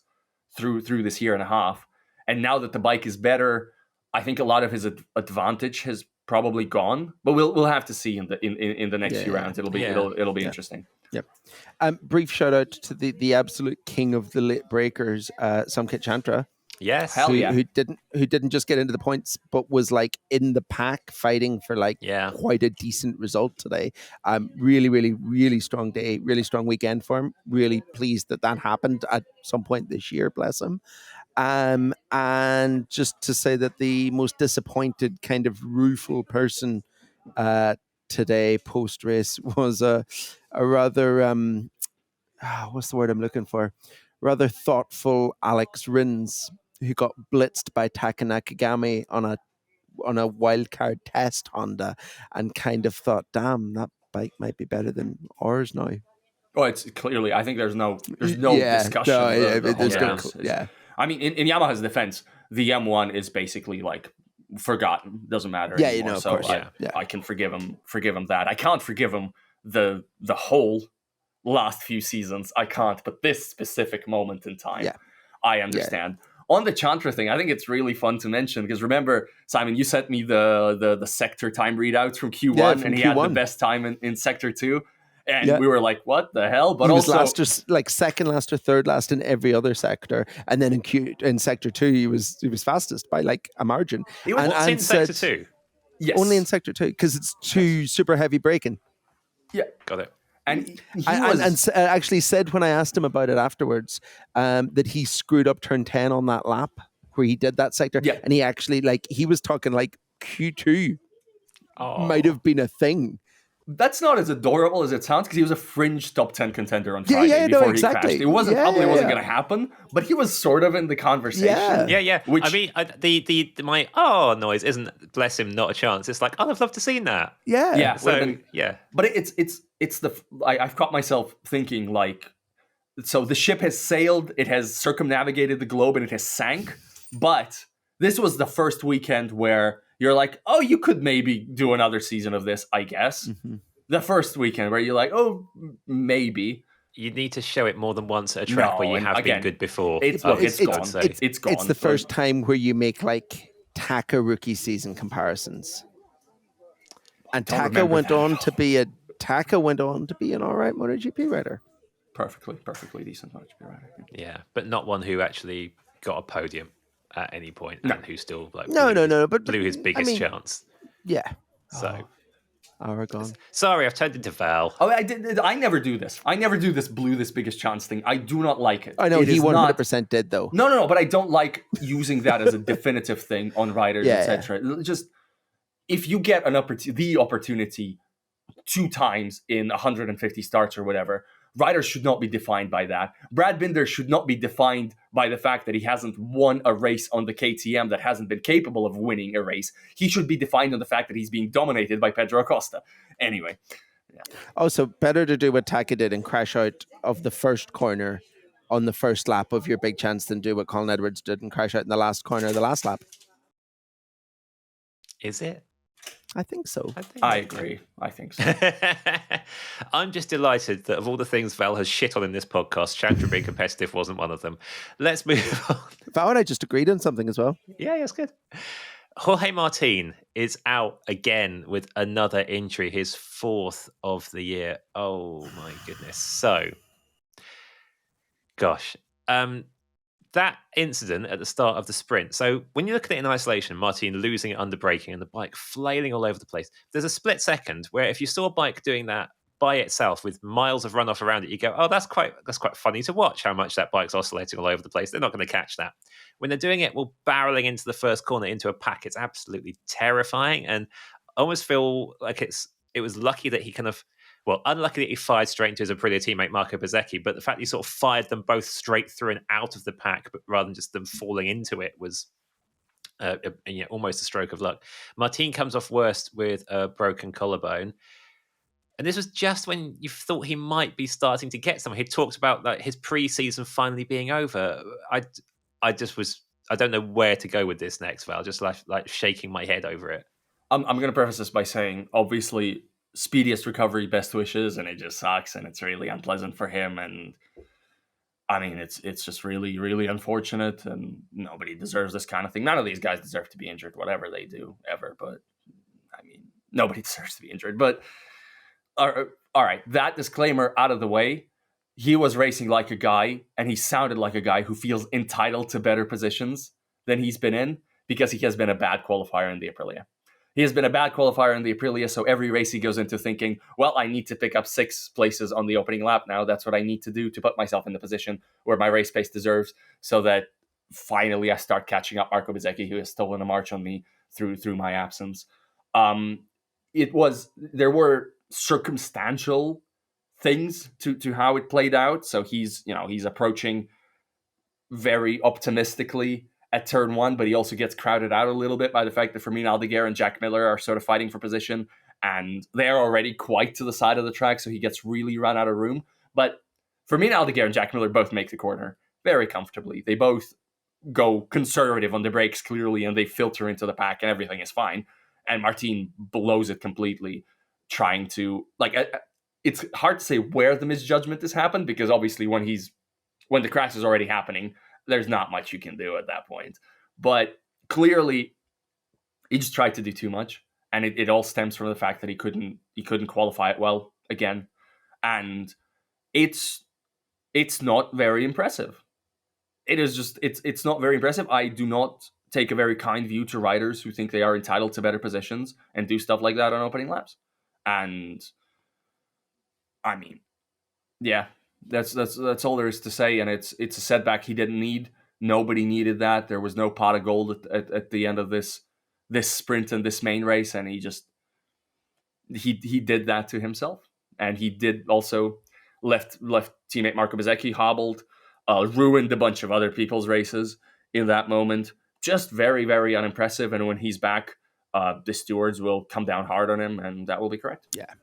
through this year and a half. And now that the bike is better, I think a lot of his advantage has probably gone, but we'll have to see in the next few rounds. It'll be interesting. Yep. Brief shout out to the absolute king of the late breakers, Samkit Chantra. Yes. Hell yeah. who didn't just get into the points, but was like in the pack fighting for like quite a decent result today. Really, really, really strong day, really strong weekend for him. Really pleased that happened at some point this year. Bless him. And just to say that the most disappointed kind of rueful person today post race was a rather what's the word I'm looking for? Rather thoughtful Alex Rins, who got blitzed by Taka Nakagami on a wildcard test Honda, and kind of thought, "Damn, that bike might be better than ours now." Oh, it's clearly. I think there's no discussion. I mean, in Yamaha's defense, the M1 is basically like forgotten. Doesn't matter anymore. Of so course. I can forgive him that. I can't forgive him the whole last few seasons. I can't, but this specific moment in time, I understand. On the Chantra thing, I think it's really fun to mention because remember, Simon, you sent me the sector time readouts from Q1, and he had the best time in sector 2. And we were like, what the hell? But he also was second last or third last in every other sector. And then in sector 2, he was fastest by like a margin. What's in sector 2? Yes. Only in sector 2 because it's too super heavy braking. Yeah. Got it. And actually said when I asked him about it afterwards that he screwed up turn 10 on that lap where he did that sector. Yeah. And he actually he was talking like Q2 might have been a thing. That's not as adorable as it sounds because he was a fringe top 10 contender on Friday before he crashed. It wasn't going to happen, but he was sort of in the conversation. Yeah. Which, I mean, my noise isn't, bless him, not a chance. It's like, I'd love to see that. Yeah. So, But I've caught myself thinking like, so the ship has sailed, it has circumnavigated the globe, and it has sank. But this was the first weekend where you're like, oh, you could maybe do another season of this, I guess. Mm-hmm. The first weekend where you're like, oh, maybe. You need to show it more than once at a track where you have been good before. It's gone. It's gone. It's the first time where you make like Taka rookie season comparisons. And Taka went on to be an all right MotoGP rider. Perfectly decent MotoGP rider. Yeah, but not one who actually got a podium at any point, and who still but blew his biggest chance. Yeah. So, Aragon. Sorry, I've turned into Val. Oh, I never do this. I never do this blew this biggest chance thing. I do not like it. I know he 100% did though. No, but I don't like using that as a definitive thing on riders, etc. Just if you get the opportunity 2 times in 150 starts or whatever. Riders should not be defined by that. Brad Binder should not be defined by the fact that he hasn't won a race on the KTM, that hasn't been capable of winning a race. He should be defined on the fact that he's being dominated by Pedro Acosta. Anyway. Yeah. Also, better to do what Taka did and crash out of the first corner on the first lap of your big chance than do what Colin Edwards did and crash out in the last corner of the last lap. Is it? I think so. I agree. I think so. I'm just delighted that of all the things Val has shit on in this podcast, Chantra being competitive wasn't one of them. Let's move on. Val and I just agreed on something as well. Yeah, it's good. Jorge Martin is out again with another injury, his 4th of the year. Oh my goodness. So, gosh. That incident at the start of the sprint. So when you look at it in isolation, Martin losing it under braking and the bike flailing all over the place, there's a split second where if you saw a bike doing that by itself with miles of runoff around it, you go, oh, that's quite funny to watch how much that bike's oscillating all over the place. They're not going to catch that. When they're doing it while barreling into the first corner into a pack, it's absolutely terrifying. And I almost feel like it was lucky that he unlucky that he fired straight into his Aprilia teammate Marco Bezzecchi, but the fact that he sort of fired them both straight through and out of the pack, but rather than just them falling into it was almost a stroke of luck. Martin comes off worst with a broken collarbone. And this was just when you thought he might be starting to get somewhere. He talked about like his pre-season finally being over. I don't know where to go with this next, Val, just like shaking my head over it. I'm going to preface this by saying, obviously, speediest recovery, best wishes, and it just sucks, and it's really unpleasant for him. And I mean, it's just really, really unfortunate, and nobody deserves this kind of thing. None of these guys deserve to be injured, whatever they do, ever. But I mean, nobody deserves to be injured. But all right, that disclaimer out of the way. he was racing like a guy, and he sounded like a guy who feels entitled to better positions than he's been in because he has been a bad qualifier in the Aprilia. He has been a bad qualifier in the Aprilia, so every race he goes into thinking, well, I need to pick up 6 places on the opening lap now. That's what I need to do to put myself in the position where my race pace deserves, so that finally I start catching up Marco Bezzecchi, who has stolen a march on me through my absence. There were circumstantial things to how it played out. So he's approaching very optimistically at turn 1, but he also gets crowded out a little bit by the fact that Fermin Aldeguer and Jack Miller are sort of fighting for position, and they're already quite to the side of the track, so he gets really run out of room. But Fermin Aldeguer and Jack Miller both make the corner very comfortably. They both go conservative on the brakes clearly, and they filter into the pack, and everything is fine. And Martin blows it completely, trying to it's hard to say where the misjudgment has happened, because obviously when the crash is already happening, there's not much you can do at that point. But clearly, he just tried to do too much, and it all stems from the fact that he couldn't qualify it well again, and it's not very impressive. It is just it's not very impressive. I do not take a very kind view to riders who think they are entitled to better positions and do stuff like that on opening laps. And I mean, yeah, that's all there is to say. And it's a setback he didn't need. Nobody needed that. There was no pot of gold at the end of this sprint and this main race, and he did that to himself. And he did also left teammate Marco Bezzecchi hobbled, ruined a bunch of other people's races in that moment. Just very, very unimpressive. And when he's back, the stewards will come down hard on him, and that will be correct. Yeah.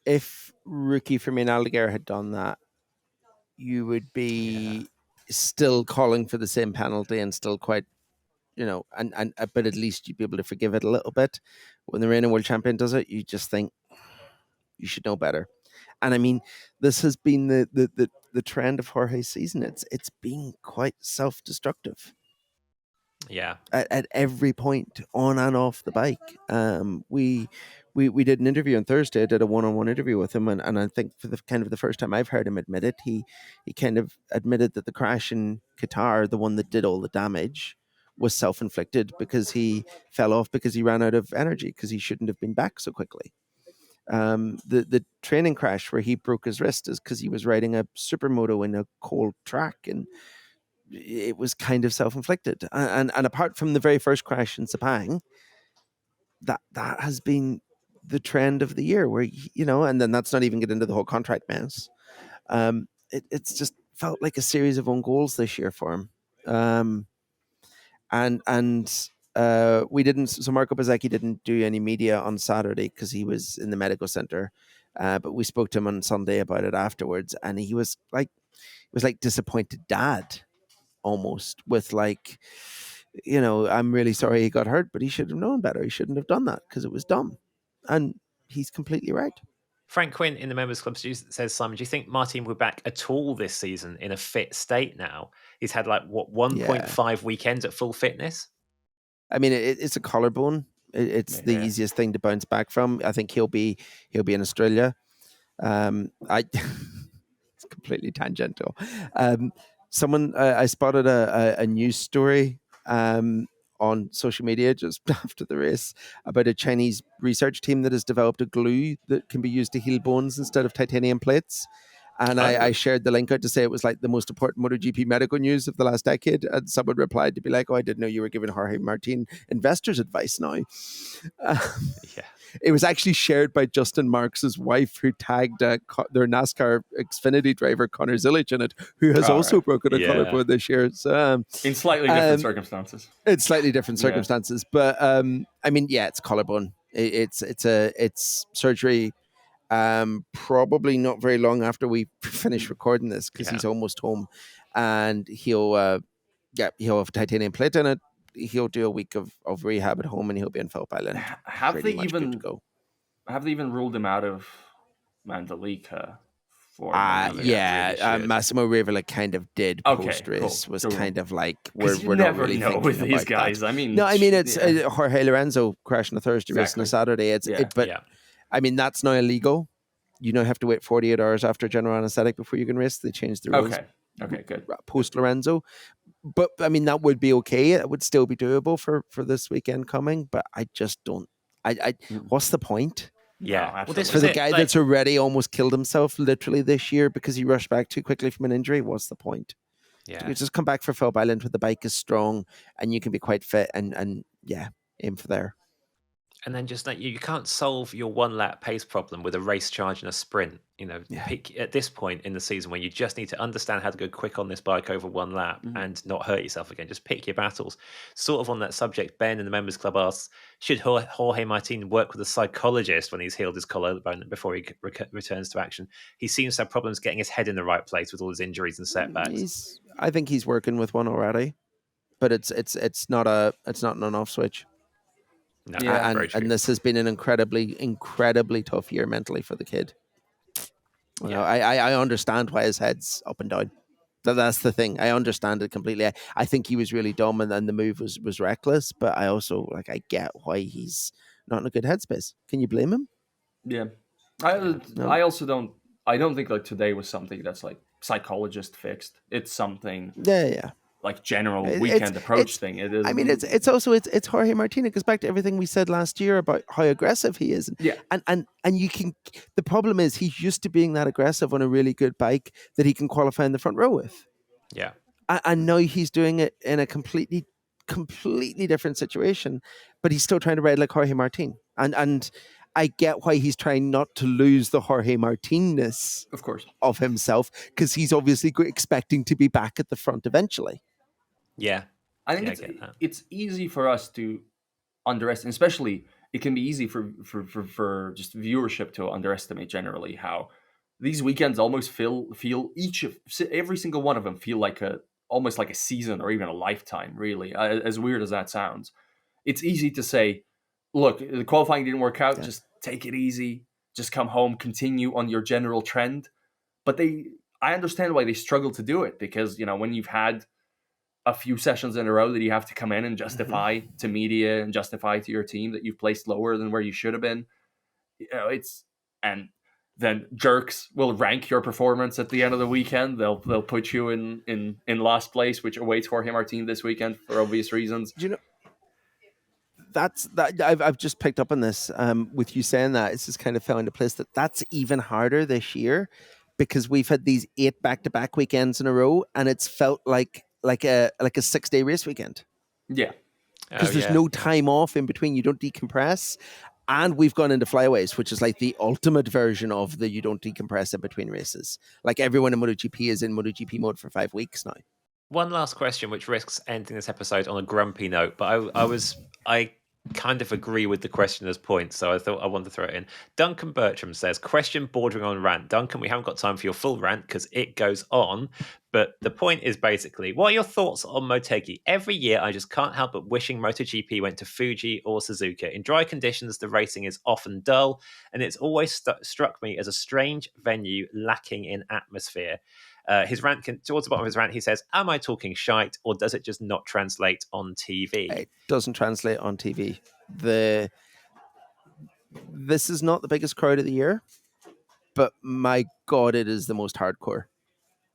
If rookie Fermin Aldeguer had done that, you would be still calling for the same penalty and still quite, but at least you'd be able to forgive it a little bit. When the reigning world champion does it, you just think you should know better. And I mean, this has been the trend of Jorge's season. It's been quite self-destructive. Yeah. At every point, on and off the bike. We did an interview on Thursday. I did a one-on-one interview with him, and I think for the first time I've heard him admit it, he kind of admitted that the crash in Qatar, the one that did all the damage, was self-inflicted because he fell off because he ran out of energy, because he shouldn't have been back so quickly. The training crash where he broke his wrist is because he was riding a supermoto in a cold track, and it was kind of self-inflicted. And apart from the very first crash in Sepang, that has been the trend of the year, where and then that's not even getting into the whole contract mess. It's just felt like a series of own goals this year for him. We didn't. So Marco Bezzecchi didn't do any media on Saturday because he was in the medical center. But we spoke to him on Sunday about it afterwards, and he was like disappointed dad, almost, with I'm really sorry he got hurt, but he should have known better. He shouldn't have done that because it was dumb. And he's completely right. Frank Quinn in the Members Club says, Simon, do you think Martin will be back at all this season in a fit state now? He's had 1.5 weekends at full fitness? I mean, it's a collarbone. It's the easiest thing to bounce back from. I think he'll be in Australia. It's completely tangential. Someone I spotted a news story on social media just after the race about a Chinese research team that has developed a glue that can be used to heal bones instead of titanium plates. And I shared the link out to say it was like the most important MotoGP medical news of the last decade. And someone replied to be like, "Oh, I didn't know you were giving Jorge Martin investors advice now." It was actually shared by Justin Marks' wife, who tagged their NASCAR Xfinity driver Connor Zilic in it, who has also broken a collarbone this year. So, in slightly different circumstances. It's slightly different circumstances, but I mean, it's collarbone. It's surgery. Probably not very long after we finish recording this, because he's almost home, and he'll have a titanium plate in it. He'll do a week of rehab at home, and he'll be in Phillip Island. Have they even ruled him out of Mandalika? Massimo Rivola kind of did post race. Was kind of like, we're not really thinking with these guys. That. It's Jorge Lorenzo crashing a Thursday race on a Saturday. I mean, that's now illegal. You now have to wait 48 hours after general anesthetic before you can race. They changed the rules Okay, good. post Lorenzo. But I mean, that would be okay. It would still be doable for this weekend coming. But I just don't. What's the point? Yeah. No, Well, this For was the it. guy Like, that's already almost killed himself literally this year because he rushed back too quickly from an injury, what's the point? yeah. You just come back for Phillip Island where the bike is strong and you can be quite fit and aim for there. And then just like you can't solve your 1 lap pace problem with a race charge and a sprint. Pick at this point in the season when you just need to understand how to go quick on this bike over 1 lap and not hurt yourself again. Just pick your battles. Sort of on that subject, Ben in the members club asks, should Jorge Martin work with a psychologist when he's healed his collarbone before he returns to action? He seems to have problems getting his head in the right place with all his injuries and setbacks. I think he's working with one already, but it's not an on-off switch. No, Yeah, very true. And this has been an incredibly tough year mentally for the kid. I understand why his head's up and down. That's the thing. I understand it completely. I think he was really dumb and the move was reckless, but I also I get why he's not in a good headspace. Can you blame him? Yeah. I also don't. I don't think like today was something that's like psychologist fixed. It's something like general weekend approach thing. It is. I mean, it's also Jorge Martin. It goes back to everything we said last year about how aggressive he is. Yeah. And you can. The problem is he's used to being that aggressive on a really good bike that he can qualify in the front row with. Yeah. And now he's doing it in a completely different situation, but he's still trying to ride like Jorge Martin. And I get why he's trying not to lose the Jorge Martin-ness, of course, of himself, because he's obviously expecting to be back at the front eventually. Yeah. I think it's easy for us to underestimate, especially it can be easy for just viewership to underestimate generally how these weekends almost feel every single one of them feel like almost like a season or even a lifetime, really, as weird as that sounds. It's easy to say, look, the qualifying didn't work out, just take it easy, just come home, continue on your general trend. But I understand why they struggle to do it, because, when you've had a few sessions in a row that you have to come in and justify to media and justify to your team that you've placed lower than where you should have been, and then jerks will rank your performance at the end of the weekend. They'll put you in last place, which awaits Jorge Martin this weekend for obvious reasons. Do you know? I've just picked up on this with you saying that. It's just kind of fell into place that's even harder this year because we've had these 8 back-to-back weekends in a row, and it's felt like a 6-day race weekend. Yeah, because there's no time off in between. You don't decompress, and we've gone into flyaways, which is like the ultimate version of the you don't decompress in between races. Like everyone in MotoGP is in MotoGP mode for 5 weeks now. One last question, which risks ending this episode on a grumpy note, but I kind of agree with the questioner's point, so I thought I wanted to throw it in. Duncan Bertram says, question bordering on rant. Duncan, we haven't got time for your full rant because it goes on, but the point is basically, what are your thoughts on Motegi? Every year, I just can't help but wishing MotoGP went to Fuji or Suzuka. In dry conditions, the racing is often dull, and it's always struck me as a strange venue lacking in atmosphere. His rant, towards the bottom of his rant, he says, am I talking shite, or does it just not translate on TV? It doesn't translate on TV. This is not the biggest crowd of the year, but my God, it is the most hardcore.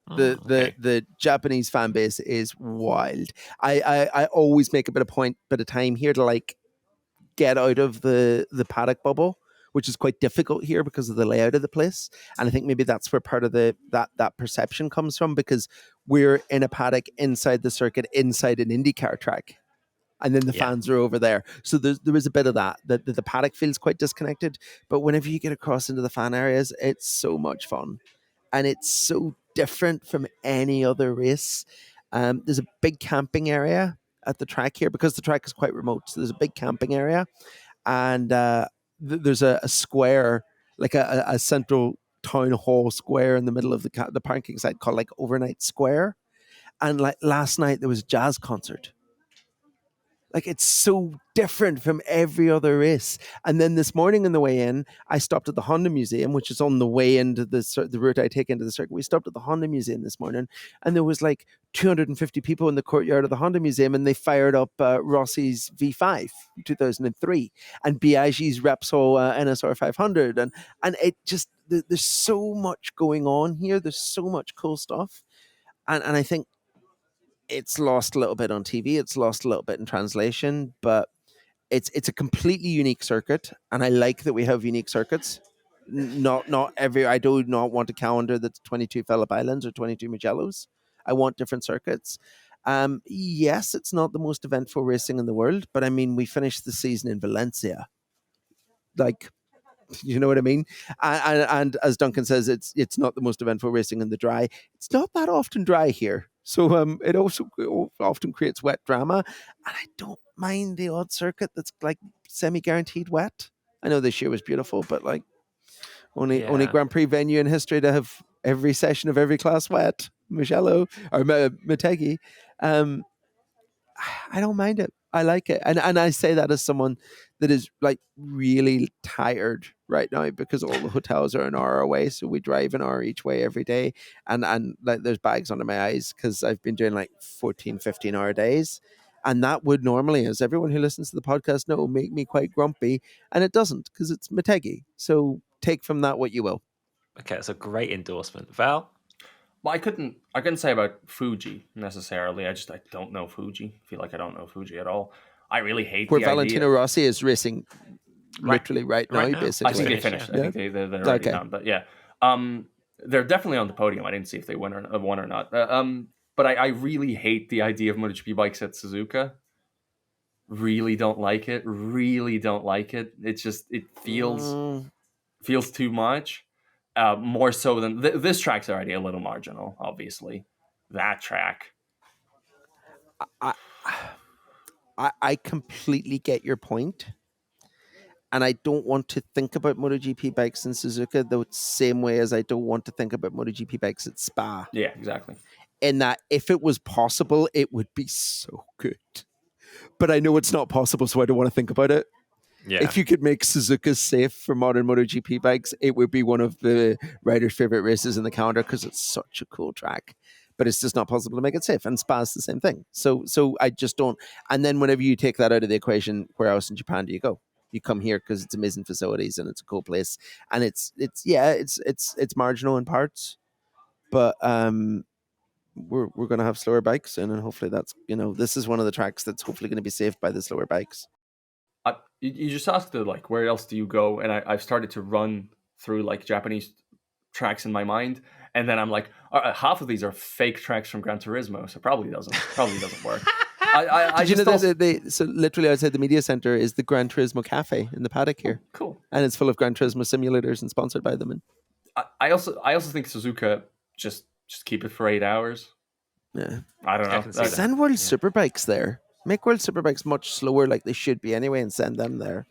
The Japanese fan base is wild. I always make a bit of time here to get out of the paddock bubble, which is quite difficult here because of the layout of the place. And I think maybe that's where part of that perception comes from, because we're in a paddock inside the circuit, inside an IndyCar track. And then the fans are over there. So there is a bit of that. The paddock feels quite disconnected. But whenever you get across into the fan areas, it's so much fun. And it's so different from any other race. There's a big camping area at the track here because the track is quite remote. So there's a big camping area. And there's a square, like a central town hall square in the middle of the parking site called Overnight Square. And last night there was a jazz concert. Like, it's so different from every other race. And then this morning on the way in, I stopped at the Honda Museum, which is on the way into the route I take into the circuit. We stopped at the Honda Museum this morning, and there was like 250 people in the courtyard of the Honda Museum, and they fired up Rossi's V5 2003 and Biaggi's Repsol NSR 500. And it just, there's so much going on here. There's so much cool stuff. And I think it's lost a little bit on TV. It's lost a little bit in translation, but it's a completely unique circuit, and I like that we have unique circuits. Not every. I do not want a calendar that's 22 Phillip Islands or 22 Mugellos. I want different circuits. Yes, it's not the most eventful racing in the world, but I mean, we finished the season in Valencia. Like, you know what I mean? And as Duncan says, it's not the most eventful racing in the dry. It's not that often dry here. So it also often creates wet drama. And I don't mind the odd circuit that's like semi-guaranteed wet. I know this year was beautiful, but like only Grand Prix venue in history to have every session of every class wet. Mugello or Motegi. I don't mind it. I like it. And I say that as someone that is like really tired right now because all the hotels are an hour away. So we drive an hour each way every day. And like there's bags under my eyes because I've been doing like 14, 15-hour days. And that would normally, as everyone who listens to the podcast know, make me quite grumpy. And it doesn't because it's Motegi. So take from that what you will. Okay, that's a great endorsement. Val? Well, I couldn't say about Fuji necessarily. I don't know Fuji. I feel like I don't know Fuji at all. I really hate where the Valentino idea. Rossi is racing literally right now, basically. I think they finished. Yeah. I think they're already done. But yeah, they're definitely on the podium. I didn't see if they won or not. But I really hate the idea of MotoGP bikes at Suzuka. Really don't like it. Really don't like it. It feels too much. More so than this track's already a little marginal, obviously. That track. I completely get your point. And I don't want to think about MotoGP bikes in Suzuka the same way as I don't want to think about MotoGP bikes at Spa. Yeah, exactly. In that if it was possible, it would be so good. But I know it's not possible, so I don't want to think about it. Yeah. If you could make Suzuka safe for modern MotoGP bikes, it would be one of the riders' favorite races in the calendar because it's such a cool track. But it's just not possible to make it safe. And Spa's the same thing. So I just don't. And then whenever you take that out of the equation, where else in Japan do you go? You come here because it's amazing facilities and it's a cool place. And it's marginal in parts, but we're going to have slower bikes, and hopefully that's this is one of the tracks that's hopefully going to be saved by the slower bikes. You just asked like where else do you go, and I've started to run through like Japanese tracks in my mind, and then I'm like, half of these are fake tracks from Gran Turismo, so probably doesn't work. So literally outside the media center is the Gran Turismo Cafe in the paddock here. Cool, and it's full of Gran Turismo simulators and sponsored by them. And I also think Suzuka just keep it for 8 hours. Yeah, I don't know. Send World Superbikes there. Make World Superbikes much slower, like they should be anyway, and send them there.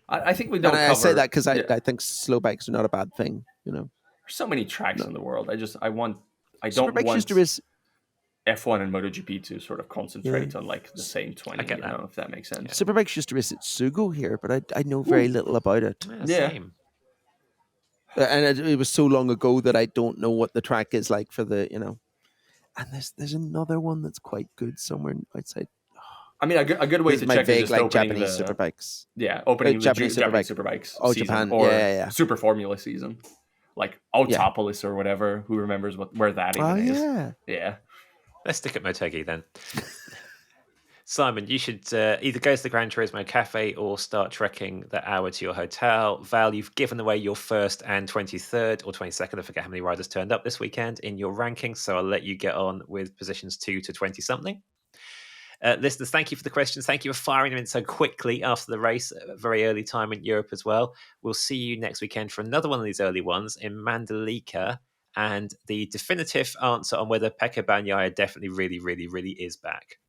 I think we don't. And I say that because I think slow bikes are not a bad thing. There's so many tracks in the world. I don't want F1 and MotoGP to sort of concentrate on like the same 20. I don't know if that makes sense. Superbikes used to race at Sugo here, but I know very little about it. Same. And it was so long ago that I don't know what the track is like for the And there's another one that's quite good somewhere outside. I mean, a good way to check is just like opening Japanese the superbikes. Yeah, opening the Japanese Superbikes. Oh, season, Japan. Or yeah. Super Formula season, like Autopolis or whatever. Who remembers where that even is? Yeah. Let's stick at Motegi then. Simon, you should either go to the Gran Turismo Cafe or start trekking the hour to your hotel. Val, you've given away your first and 23rd or 22nd, I forget how many riders turned up this weekend in your rankings, so I'll let you get on with positions 2 to 20-something. Listeners, thank you for the questions. Thank you for firing them in so quickly after the race, a very early time in Europe as well. We'll see you next weekend for another one of these early ones in Mandalika, and the definitive answer on whether Pecco Bagnaia definitely really, really, really is back.